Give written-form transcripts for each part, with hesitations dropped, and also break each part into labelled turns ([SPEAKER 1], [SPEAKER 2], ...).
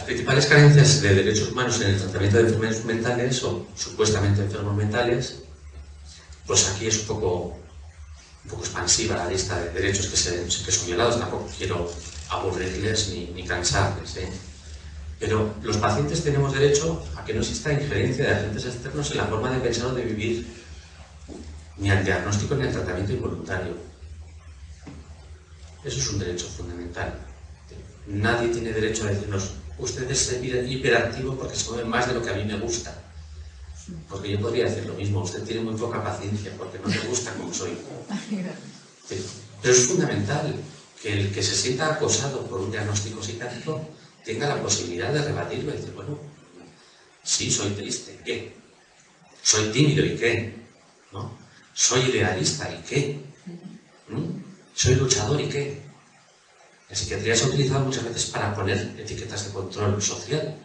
[SPEAKER 1] principales carencias de derechos humanos en el tratamiento de enfermedades mentales o supuestamente enfermos mentales, pues aquí es un poco expansiva la lista de derechos que son violados. Tampoco quiero aburrirles ni cansarles, ¿eh? Pero los pacientes tenemos derecho a que no exista injerencia de agentes externos en la forma de pensar o de vivir, ni al diagnóstico ni al tratamiento involuntario. Eso es un derecho fundamental. Nadie tiene derecho a decirnos: usted es hiperactivo porque se mueve más de lo que a mí me gusta. Porque yo podría decir lo mismo: usted tiene muy poca paciencia porque no me gusta como soy. Pero es fundamental que el que se sienta acosado por un diagnóstico psiquiátrico tenga la posibilidad de rebatirlo y decir: bueno, sí, soy triste, ¿qué? Soy tímido, ¿y qué? ¿No? Soy idealista, ¿y qué? Soy luchador, ¿y qué? La psiquiatría se ha utilizado muchas veces para poner etiquetas de control social,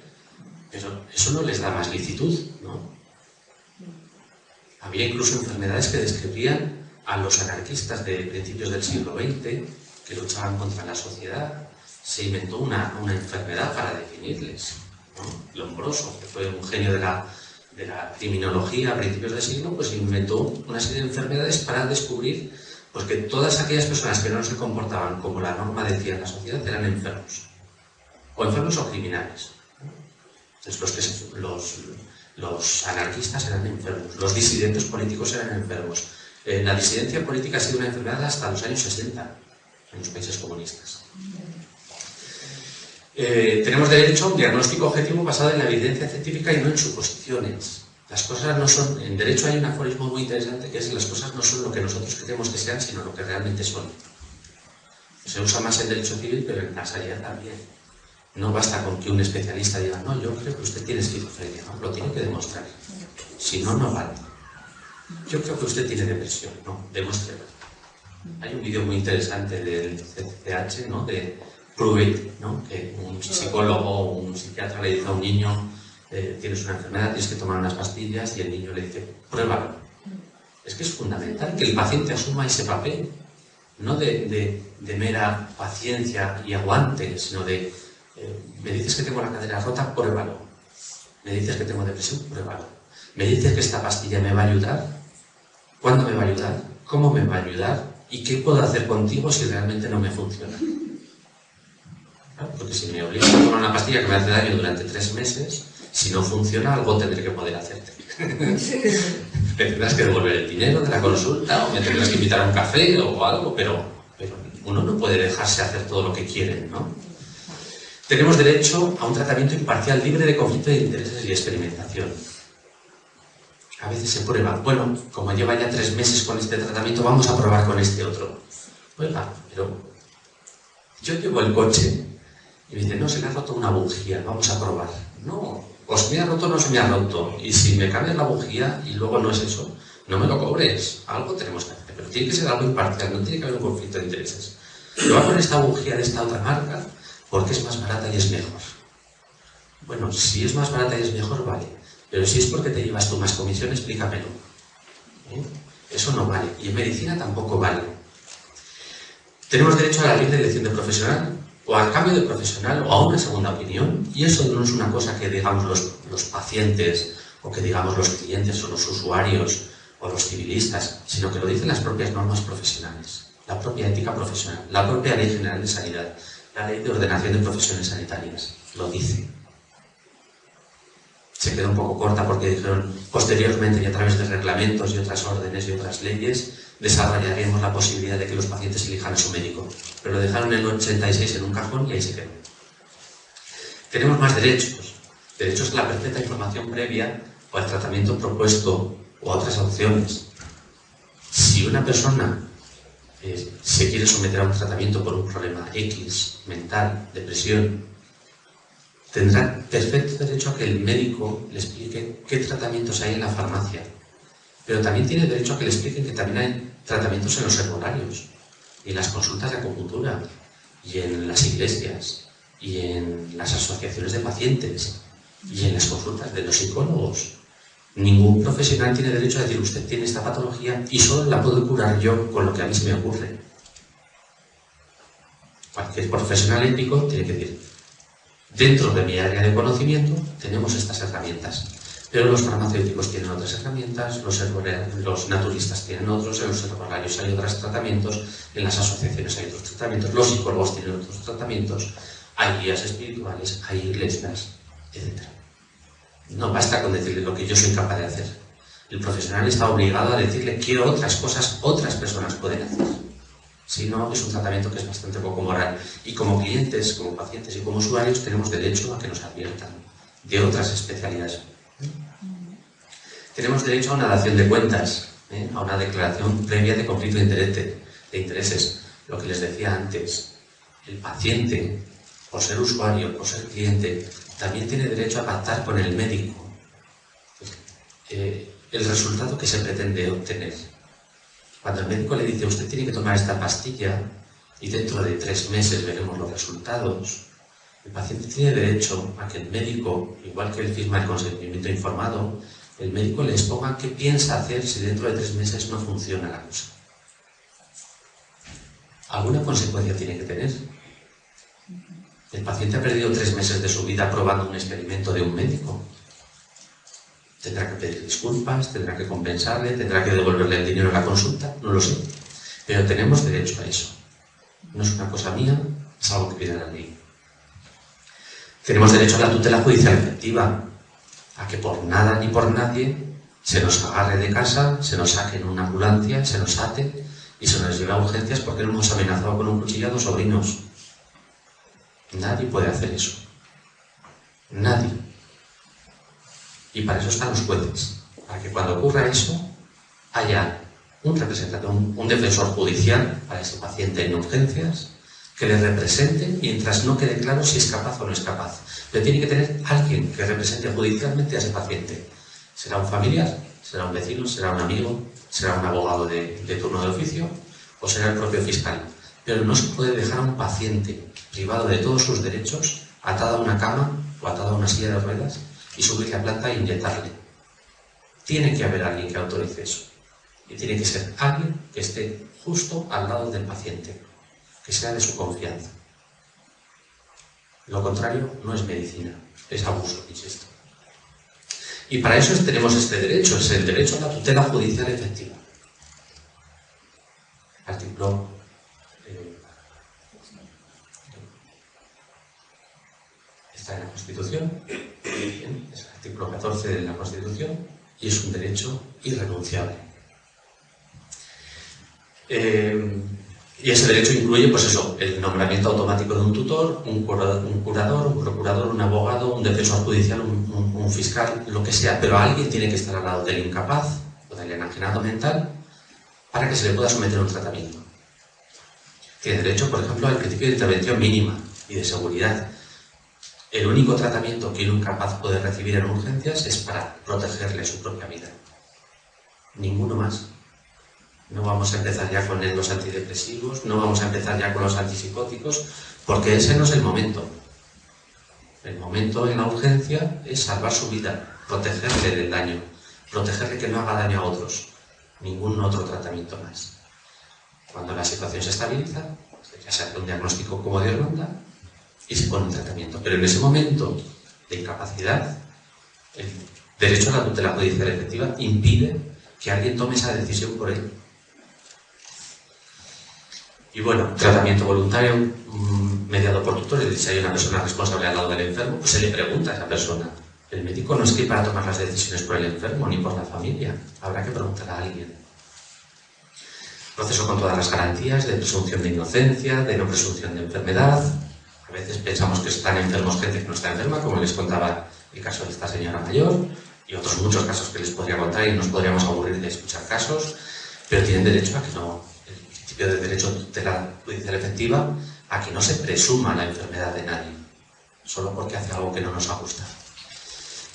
[SPEAKER 1] pero eso no les da más licitud, ¿no? Había incluso enfermedades que describían a los anarquistas de principios del siglo XX, que luchaban contra la sociedad. Se inventó una enfermedad para definirles, ¿no? Lombroso, que fue un genio de la criminología a principios del siglo, pues inventó una serie de enfermedades para descubrir pues que todas aquellas personas que no se comportaban como la norma decía en la sociedad eran enfermos. O enfermos o criminales. Entonces los anarquistas eran enfermos, los disidentes políticos eran enfermos. La disidencia política ha sido una enfermedad hasta los años 60 en los países comunistas. Tenemos derecho a un diagnóstico objetivo basado en la evidencia científica y no en suposiciones. Las cosas no son... En derecho hay un aforismo muy interesante que es: las cosas no son lo que nosotros queremos que sean, sino lo que realmente son. Se usa más en derecho civil, pero en la sanidad también. No basta con que un especialista diga: no, yo creo que usted tiene esquizofrenia, ¿no? Lo tiene que demostrar. Si no, no vale. Yo creo que usted tiene depresión, ¿no? Demuéstrelo. Hay un vídeo muy interesante del CCH, ¿no? De Prove It, ¿no? Que un psicólogo o un psiquiatra le dice a un niño: tienes una enfermedad, tienes que tomar unas pastillas, y el niño le dice: pruébalo. Es que es fundamental que el paciente asuma ese papel, no de mera paciencia y aguante, sino de: me dices que tengo la cadera rota, pruébalo. Me dices que tengo depresión, pruébalo. Me dices que esta pastilla me va a ayudar. ¿Cuándo me va a ayudar? ¿Cómo me va a ayudar? ¿Y qué puedo hacer contigo si realmente no me funciona? ¿Claro? Porque si me obligas a tomar una pastilla que me hace daño durante 3 meses, si no funciona, algo tendré que poder hacerte. Me tendrás que devolver el dinero de la consulta, o me tendrás que invitar a un café o algo, pero uno no puede dejarse hacer todo lo que quiere, ¿no? Tenemos derecho a un tratamiento imparcial, libre de conflicto de intereses y experimentación. A veces se prueba: bueno, como lleva ya 3 meses con este tratamiento, vamos a probar con este otro. Oiga, pero yo llevo el coche y me dice: no, se me ha roto una bujía, vamos a probar. No, o se me ha roto o no se me ha roto. Y si me cambias la bujía y luego no es eso, no me lo cobres. Algo tenemos que hacer, pero tiene que ser algo imparcial, no tiene que haber un conflicto de intereses. Yo voy a poner esta bujía de esta otra marca porque es más barata y es mejor. Bueno, si es más barata y es mejor, vale. Pero si es porque te llevas tú más comisión, explícamelo. Eso no vale. Y en medicina tampoco vale. Tenemos derecho a la libre elección de profesional, o al cambio de profesional, o a una segunda opinión. Y eso no es una cosa que digamos los pacientes, o que digamos los clientes, o los usuarios, o los civilistas, sino que lo dicen las propias normas profesionales, la propia ética profesional, la propia Ley General de Sanidad, la Ley de Ordenación de Profesiones Sanitarias. Lo dice. Se quedó un poco corta porque dijeron: posteriormente y a través de reglamentos y otras órdenes y otras leyes desarrollaríamos la posibilidad de que los pacientes elijan a su médico. Pero lo dejaron en el 86 en un cajón y ahí se quedó. Tenemos más derechos. Derechos a la perfecta información previa o al tratamiento propuesto o a otras opciones. Si una persona se quiere someter a un tratamiento por un problema X, mental, depresión, tendrá perfecto derecho a que el médico le explique qué tratamientos hay en la farmacia. Pero también tiene derecho a que le expliquen que también hay tratamientos en los herbolarios, y en las consultas de acupuntura, y en las iglesias, y en las asociaciones de pacientes, y en las consultas de los psicólogos. Ningún profesional tiene derecho a decir: usted tiene esta patología y solo la puedo curar yo con lo que a mí se me ocurre. Cualquier profesional ético tiene que decir: dentro de mi área de conocimiento tenemos estas herramientas. Pero los farmacéuticos tienen otras herramientas, los naturistas tienen otros, en los herbolarios hay otros tratamientos, en las asociaciones hay otros tratamientos, los psicólogos tienen otros tratamientos, hay guías espirituales, hay iglesias, etc. No basta con decirle lo que yo soy capaz de hacer. El profesional está obligado a decirle qué otras cosas otras personas pueden hacer. Si no, es un tratamiento que es bastante poco moral. Y como clientes, como pacientes y como usuarios tenemos derecho a que nos adviertan de otras especialidades. Tenemos derecho a una dación de cuentas, a una declaración previa de conflicto de intereses. Lo que les decía antes, el paciente, por ser usuario, por ser cliente, también tiene derecho a pactar con el médico el resultado que se pretende obtener. Cuando el médico le dice, usted tiene que tomar esta pastilla y dentro de 3 meses veremos los resultados, el paciente tiene derecho a que el médico, igual que él firma el consentimiento informado, el médico le exponga qué piensa hacer si dentro de 3 meses no funciona la cosa. ¿Alguna consecuencia tiene que tener? El paciente ha perdido 3 meses de su vida probando un experimento de un médico. Tendrá que pedir disculpas, tendrá que compensarle, tendrá que devolverle el dinero a la consulta, no lo sé. Pero tenemos derecho a eso. No es una cosa mía, es algo que pide la ley. Tenemos derecho a la tutela judicial efectiva, a que por nada ni por nadie se nos agarre de casa, se nos saque en una ambulancia, se nos ate y se nos lleve a urgencias porque nos hemos amenazado con un cuchillo a 2 sobrinos. Nadie puede hacer eso. Nadie. Y para eso están los jueces, para que cuando ocurra eso haya un representante, un defensor judicial para ese paciente en urgencias que le represente mientras no quede claro si es capaz o no es capaz. Pero tiene que tener alguien que represente judicialmente a ese paciente. Será un familiar, será un vecino, será un amigo, será un abogado de turno de oficio o será el propio fiscal. Pero no se puede dejar a un paciente privado de todos sus derechos, atado a una cama o atado a una silla de ruedas y subirle a planta e inyectarle. Tiene que haber alguien que autorice eso. Y tiene que ser alguien que esté justo al lado del paciente, que sea de su confianza. Lo contrario no es medicina, es abuso, insisto. Y para eso tenemos este derecho, es el derecho a la tutela judicial efectiva. Artículo está en la Constitución, es el artículo 14 de la Constitución y es un derecho irrenunciable. Y ese derecho incluye, pues eso, el nombramiento automático de un tutor, un curador, un procurador, un abogado, un defensor judicial, un fiscal, lo que sea, pero alguien tiene que estar al lado del incapaz o del enajenado mental para que se le pueda someter a un tratamiento. Tiene derecho, por ejemplo, al principio de intervención mínima y de seguridad. El único tratamiento que un incapaz puede recibir en urgencias es para protegerle su propia vida. Ninguno más. No vamos a empezar ya con los antidepresivos, no vamos a empezar ya con los antipsicóticos, porque ese no es el momento. El momento en la urgencia es salvar su vida, protegerle del daño, protegerle que no haga daño a otros. Ningún otro tratamiento más. Cuando la situación se estabiliza, ya se hace un diagnóstico como de ronda y se pone un tratamiento. Pero en ese momento de incapacidad, el derecho a la tutela judicial efectiva impide que alguien tome esa decisión por él. Y bueno, tratamiento voluntario mediado por tutores. Si hay una persona responsable al lado del enfermo, pues se le pregunta a esa persona. El médico no es que para tomar las decisiones por el enfermo ni por la familia. Habrá que preguntar a alguien. Proceso con todas las garantías de presunción de inocencia, de no presunción de enfermedad. A veces pensamos que están enfermos gente que no está enferma, como les contaba el caso de esta señora mayor, y otros muchos casos que les podría contar y nos podríamos aburrir de escuchar casos, pero tienen derecho a que no, el principio de derecho a tutela judicial efectiva, a que no se presuma la enfermedad de nadie, solo porque hace algo que no nos gusta.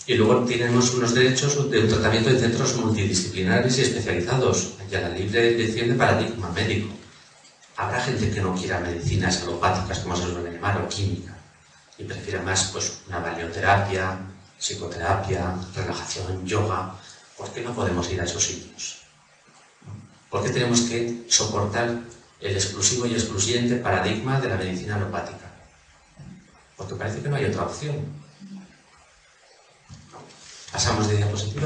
[SPEAKER 1] Y luego tenemos unos derechos de un tratamiento en centros multidisciplinares y especializados, y a la libre elección de paradigma médico. Habrá gente que no quiera medicinas alopáticas, como se suele llamar, o química, y prefiera más pues, una balneoterapia, psicoterapia, relajación, yoga. ¿Por qué no podemos ir a esos sitios? ¿Por qué tenemos que soportar el exclusivo y excluyente paradigma de la medicina alopática? porque parece que no hay otra opción. Pasamos de diapositiva.